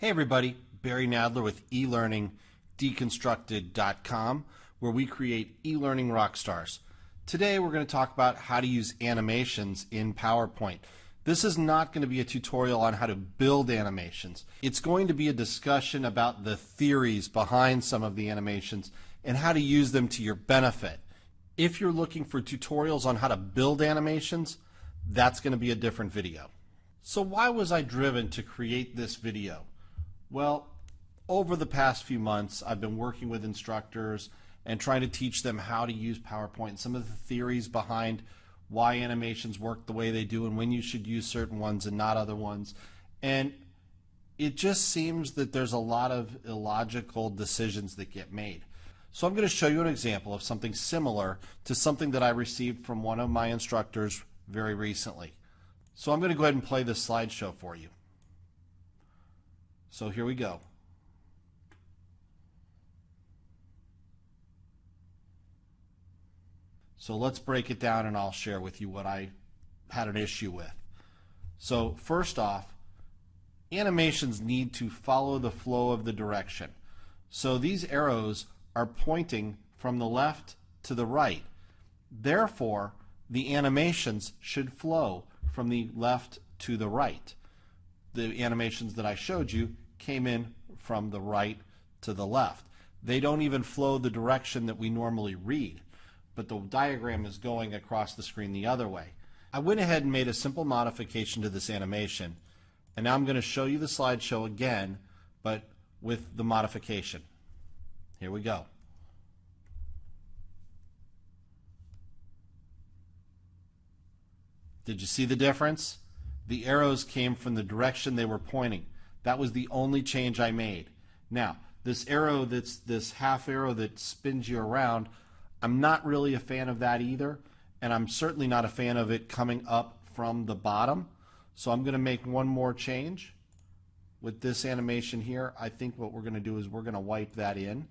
Hey everybody, Barry Nadler with eLearning Deconstructed.com, where we create e-learning rock stars. Today we're going to talk about how to use animations in PowerPoint. This is not going to be a tutorial on how to build animations. It's going to be a discussion about the theories behind some of the animations and how to use them to your benefit. If you're looking for tutorials on how to build animations, that's going to be a different video. So why was I driven to create this video? Well, over the past few months, I've been working with instructors and trying to teach them how to use PowerPoint, some of the theories behind why animations work the way they do and when you should use certain ones and not other ones. And it just seems that there's a lot of illogical decisions that get made. So I'm going to show you an example of something similar to something that I received from one of my instructors very recently. So I'm going to go ahead and play this slideshow for you. So here we go. So let's break it down and I'll share with you what I had an issue with. So first off, animations need to follow the flow of the direction. So these arrows are pointing from the left to the right. Therefore, the animations should flow from the left to the right. The animations that I showed you came in from the right to the left. They don't even flow the direction that we normally read, but the diagram is going across the screen the other way. I went ahead and made a simple modification to this animation, and now I'm going to show you the slideshow again, but with the modification. Here we go. Did you see the difference? The arrows came from the direction they were pointing. That was the only change I made. Now, this arrow, this half arrow that spins you around, I'm not really a fan of that either, and I'm certainly not a fan of it coming up from the bottom. So I'm going to make one more change with this animation here. I think what we're going to do is we're going to wipe that in,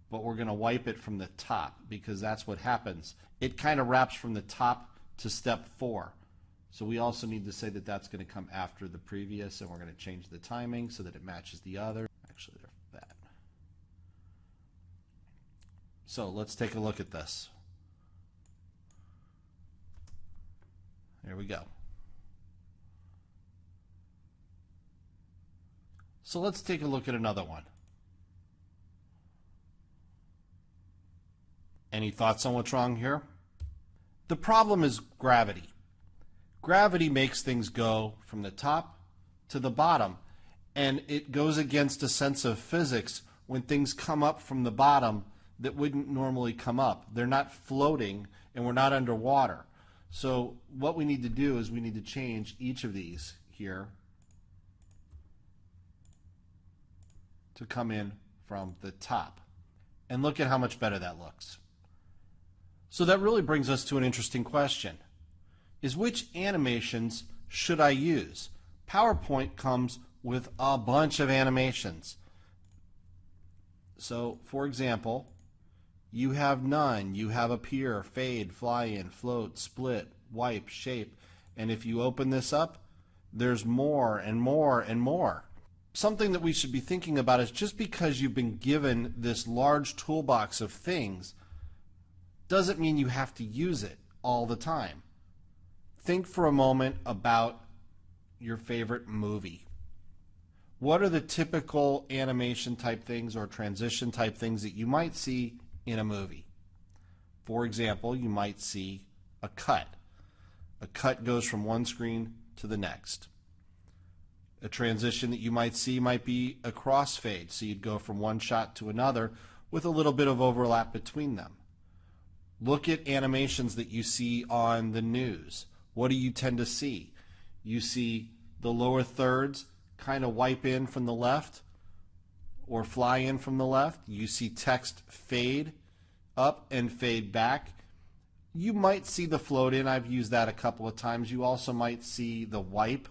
but we're going to wipe it from the top because that's what happens. It kind of wraps from the top to step 4. So we also need to say that that's going to come after the previous, and we're going to change the timing so that it matches the other. Actually, they're that. So let's take a look at this. There we go. So let's take a look at another one. Any thoughts on what's wrong here? The problem is gravity. Gravity makes things go from the top to the bottom, and it goes against a sense of physics when things come up from the bottom that wouldn't normally come up. They're not floating and we're not underwater. So what we need to do is we need to change each of these here to come in from the top. And look at how much better that looks. So that really brings us to an interesting question. Is which animations should I use? PowerPoint comes with a bunch of animations. So, for example, you have none. You have appear, fade, fly in, float, split, wipe, shape. And if you open this up, there's more and more and more. Something that we should be thinking about is just because you've been given this large toolbox of things doesn't mean you have to use it all the time. Think for a moment about your favorite movie. What are the typical animation type things or transition type things that you might see in a movie? For example, you might see a cut. A cut goes from one screen to the next. A transition that you might see might be a crossfade, so you'd go from one shot to another with a little bit of overlap between them. Look at animations that you see on the news. What do you tend to see? You see the lower thirds kind of wipe in from the left or fly in from the left. You see text fade up and fade back. You might see the float in. I've used that a couple of times. You also might see the wipe.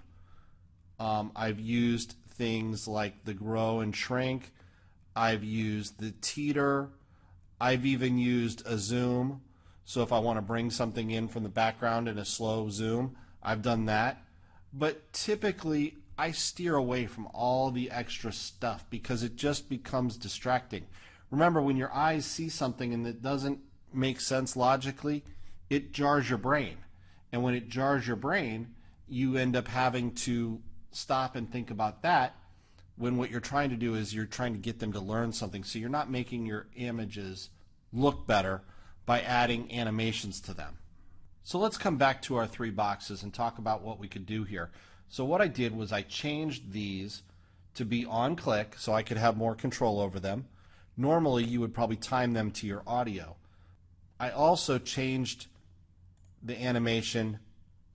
I've used things like the grow and shrink. I've used the teeter. I've even used a zoom. So if I want to bring something in from the background in a slow zoom, I've done that. But typically, I steer away from all the extra stuff because it just becomes distracting. Remember, when your eyes see something and it doesn't make sense logically, it jars your brain. And when it jars your brain, you end up having to stop and think about that, when what you're trying to do is you're trying to get them to learn something. So you're not making your images look better by adding animations to them. So let's come back to our 3 boxes and talk about what we could do here. So what I did was I changed these to be on click so I could have more control over them. Normally you would probably time them to your audio. I also changed the animation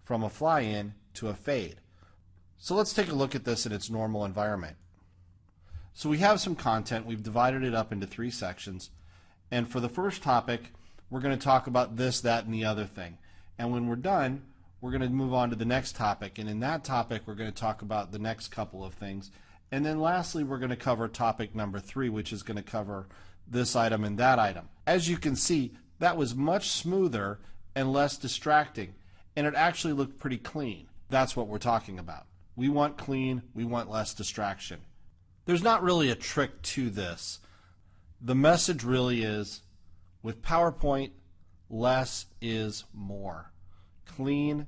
from a fly-in to a fade. So let's take a look at this in its normal environment. So we have some content. We've divided it up into 3 sections. And for the first topic, we're going to talk about this, that, and the other thing. And when we're done, we're going to move on to the next topic. And in that topic, we're going to talk about the next couple of things. And then lastly, we're going to cover topic number 3, which is going to cover this item and that item. As you can see, that was much smoother and less distracting. And it actually looked pretty clean. That's what we're talking about. We want clean, we want less distraction. There's not really a trick to this. The message really is, with PowerPoint, less is more. Clean,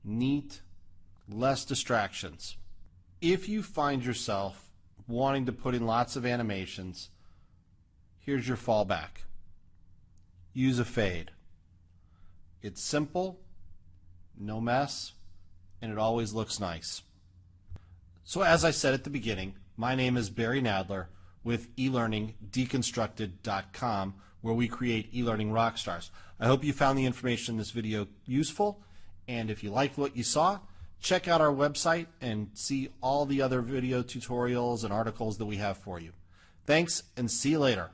neat, less distractions. If you find yourself wanting to put in lots of animations, here's your fallback. Use a fade. It's simple, no mess, and it always looks nice. So as I said at the beginning, my name is Barry Nadler with eLearningDeconstructed.com, where we create e-learning rock stars. I hope you found the information in this video useful, and if you liked what you saw, check out our website and see all the other video tutorials and articles that we have for you. Thanks, and see you later.